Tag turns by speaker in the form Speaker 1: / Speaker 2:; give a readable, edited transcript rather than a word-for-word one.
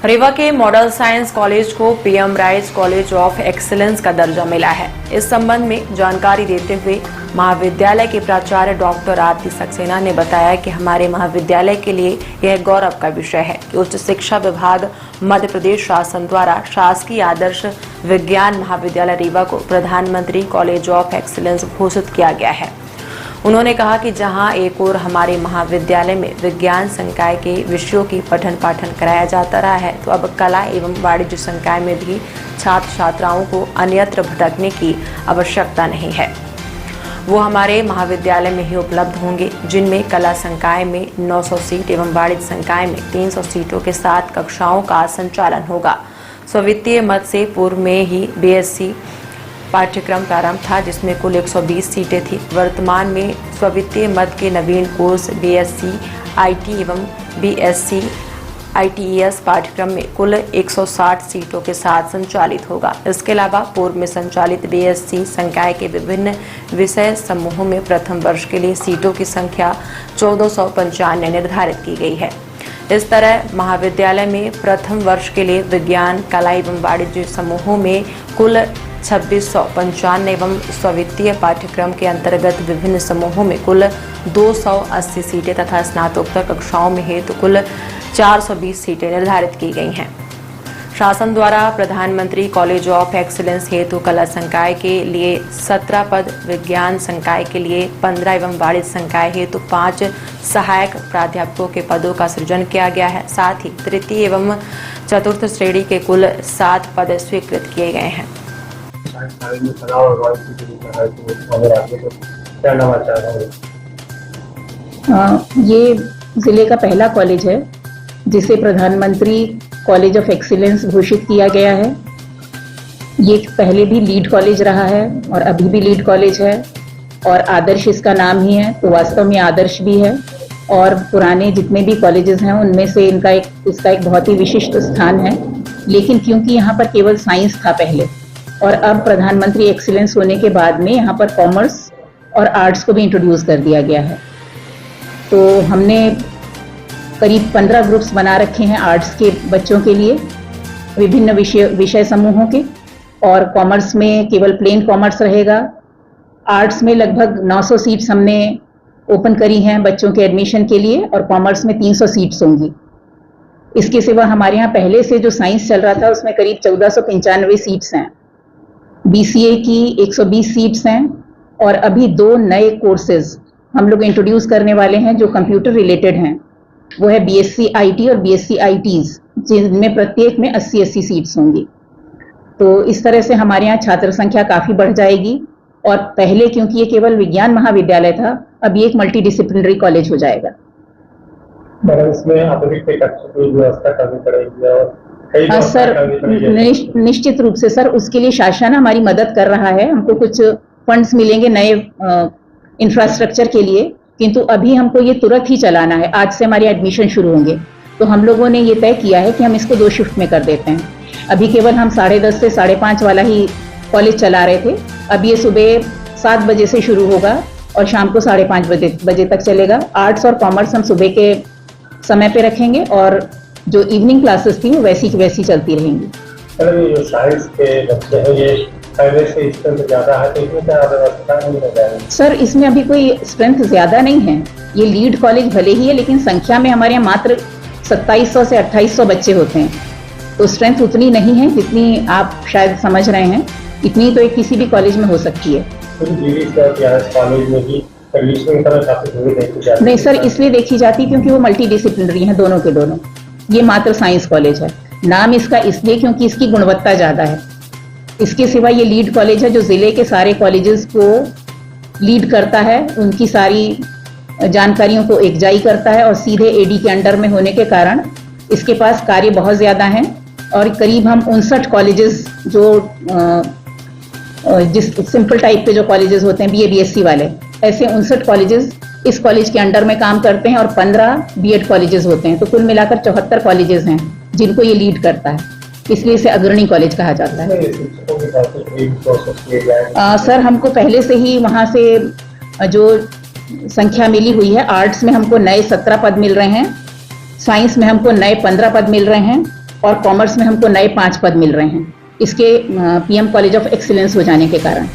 Speaker 1: रीवा के model science college को PM rise college of excellence का दर्जा मिला है। इस संबंध में जानकारी देते हुए महाविद्यालय के प्राचार्य डॉक्टर आरती सक्सेना ने बताया कि हमारे महाविद्यालय के लिए यह गौरव का विषय है कि उच्च शिक्षा विभाग मध्य प्रदेश शासन द्वारा शासकीय आदर्श विज्ञान महाविद्यालय रीवा को प्रधानमंत्री कॉलेज ऑफ एक्सीलेंस घोषित किया गया है। उन्होंने कहा कि जहां एक ओर हमारे महाविद्यालय में विज्ञान संकाय के विषयों की पठन पाठन कराया जाता रहा है, तो अब कला एवं वाणिज्य संकाय में भी छात्र छात्राओं को अन्यत्र भटकने की आवश्यकता नहीं है। वो हमारे महाविद्यालय में ही उपलब्ध होंगे, जिनमें कला संकाय में 900 सीट एवं वाणिज्य संकाय में 300 सीटों के साथ कक्षाओं का संचालन होगा। स्वित्तीय मत से पूर्व में ही बीएससी पाठ्यक्रम प्रारंभ था, जिसमें कुल 120 सीटें थी। वर्तमान में स्वित्तीय मत के नवीन कोर्स बीएससी आईटी एवं बीएससी आईटीएस पाठ्यक्रम में कुल 160 सीटों के साथ संचालित होगा। इसके अलावा पूर्व में संचालित बीएससी संकाय के विभिन्न विषय समूहों में प्रथम वर्ष के लिए सीटों की संख्या 1495 निर्धारित की गई है। इस तरह महाविद्यालय में प्रथम वर्ष के लिए विज्ञान, कला एवं वाणिज्य समूहों में कुल 2695 एवं स्वित्तीय पाठ्यक्रम के अंतर्गत विभिन्न समूहों में कुल 280 सीटें तथा स्नातकोत्तर कक्षाओं में हेतु कुल 420 सीटें निर्धारित की गई हैं। शासन द्वारा प्रधानमंत्री कॉलेज ऑफ एक्सीलेंस हेतु कला संकाय के लिए 17 पद, विज्ञान संकाय के लिए 15 एवं वाणिज्य संकाय हेतु 5 सहायक प्राध्यापकों के पदों का सृजन किया गया है। साथ ही तृतीय एवं चतुर्थ श्रेणी के कुल 7 पद स्वीकृत किए गए हैं।
Speaker 2: ये जिले का पहला कॉलेज है जिसे प्रधानमंत्री कॉलेज ऑफ एक्सीलेंस घोषित किया गया है। ये पहले भी लीड कॉलेज रहा है और अभी भी लीड कॉलेज है और आदर्श इसका नाम ही है, तो वास्तव में आदर्श भी है। और पुराने जितने भी कॉलेजेस हैं उनमें से इसका एक बहुत ही विशिष्ट स्थान है। लेकिन क्योंकि यहाँ पर केवल साइंस था पहले और अब प्रधानमंत्री एक्सीलेंस होने के बाद में यहाँ पर कॉमर्स और आर्ट्स को भी इंट्रोड्यूस कर दिया गया है, तो हमने करीब 15 ग्रुप्स बना रखे हैं आर्ट्स के बच्चों के लिए, विभिन्न विषय समूहों के। और कॉमर्स में केवल प्लेन कॉमर्स रहेगा। आर्ट्स में लगभग 900 सीट्स हमने ओपन करी हैं बच्चों के एडमिशन के लिए और कॉमर्स में 300 सीट्स होंगी। इसके सिवा हमारे यहाँ पहले से जो साइंस चल रहा था उसमें करीब 1495 सीट्स हैं। बीसीए की 120 सीट्स हैं और अभी 2 नए कोर्सेज हम लोग इंट्रोड्यूस करने वाले हैं जो कंप्यूटर रिलेटेड हैं। वो है बीएससी आईटी और बीएससी आईटीज, जिनमें प्रत्येक में 80-80 सीट्स होंगी। तो इस तरह से हमारे यहाँ छात्र संख्या काफ़ी बढ़ जाएगी। और पहले क्योंकि ये केवल विज्ञान महाविद्यालय था, अब ये एक मल्टीडिसिप्लिनरी कॉलेज हो जाएगा।
Speaker 3: मैडम, इसमें अतिरिक्त कक्षा की व्यवस्था करनी पड़ेगी और
Speaker 2: सर, निश्चित रूप से सर, उसके लिए शासन हमारी मदद कर रहा है। हमको कुछ फंड्स मिलेंगे नए इंफ्रास्ट्रक्चर के लिए, किंतु अभी हमको ये तुरंत ही चलाना है। आज से हमारे एडमिशन शुरू होंगे, तो हम लोगों ने ये तय किया है कि हम इसको 2 शिफ्ट में कर देते हैं। अभी केवल हम 10:30 से 5:30 वाला ही कॉलेज चला रहे थे। अब ये सुबह 7 बजे से शुरू होगा और शाम को 5:30 बजे तक चलेगा। आर्ट्स और कॉमर्स हम सुबह के समय पे रखेंगे और जो इवनिंग क्लासेस थी वो वैसी की वैसी चलती रहेंगी।
Speaker 3: जो साइंस के बच्चे हैं ये पहले से स्ट्रेंथ ज्यादा है, तो इसमें क्या व्यवस्था नहीं हो जाएगी?
Speaker 2: सर, इसमें अभी कोई स्ट्रेंथ ज्यादा नहीं है। ये लीड कॉलेज भले ही है, लेकिन संख्या में हमारे यहाँ मात्र 2700 से 2800 बच्चे होते हैं, तो स्ट्रेंथ उतनी नहीं है जितनी आप शायद समझ रहे हैं। इतनी तो एक किसी भी कॉलेज में हो सकती है।
Speaker 3: कॉलेज में भी
Speaker 2: नहीं सर, इसलिए देखी जाती क्योंकि वो मल्टी डिसिप्लिनरी है, दोनों के दोनों। ये मात्र साइंस कॉलेज है। नाम इसका इसलिए क्योंकि इसकी गुणवत्ता ज्यादा है। इसके सिवा ये लीड कॉलेज है जो जिले के सारे कॉलेजेस को लीड करता है, उनकी सारी जानकारियों को एकजाई करता है और सीधे एडी के अंडर में होने के कारण इसके पास कार्य बहुत ज्यादा हैं। और करीब हम 59 कॉलेजेस जो जिस सिंपल टाइप के जो कॉलेजेस होते हैं बीए बीएससी वाले, ऐसे 59 कॉलेजेस इस कॉलेज के अंडर में काम करते हैं और 15 बीएड कॉलेजेस होते हैं। तो कुल मिलाकर 74 कॉलेजेस हैं जिनको ये लीड करता है, इसलिए इसे अग्रणी कॉलेज कहा जाता है। सर, हमको पहले से ही वहाँ से जो संख्या मिली हुई है, आर्ट्स में हमको नए 17 पद मिल रहे हैं, साइंस में हमको नए 15 पद मिल रहे हैं और कॉमर्स में हमको नए 5 पद मिल रहे हैं इसके पीएम कॉलेज ऑफ एक्सीलेंस हो जाने के कारण।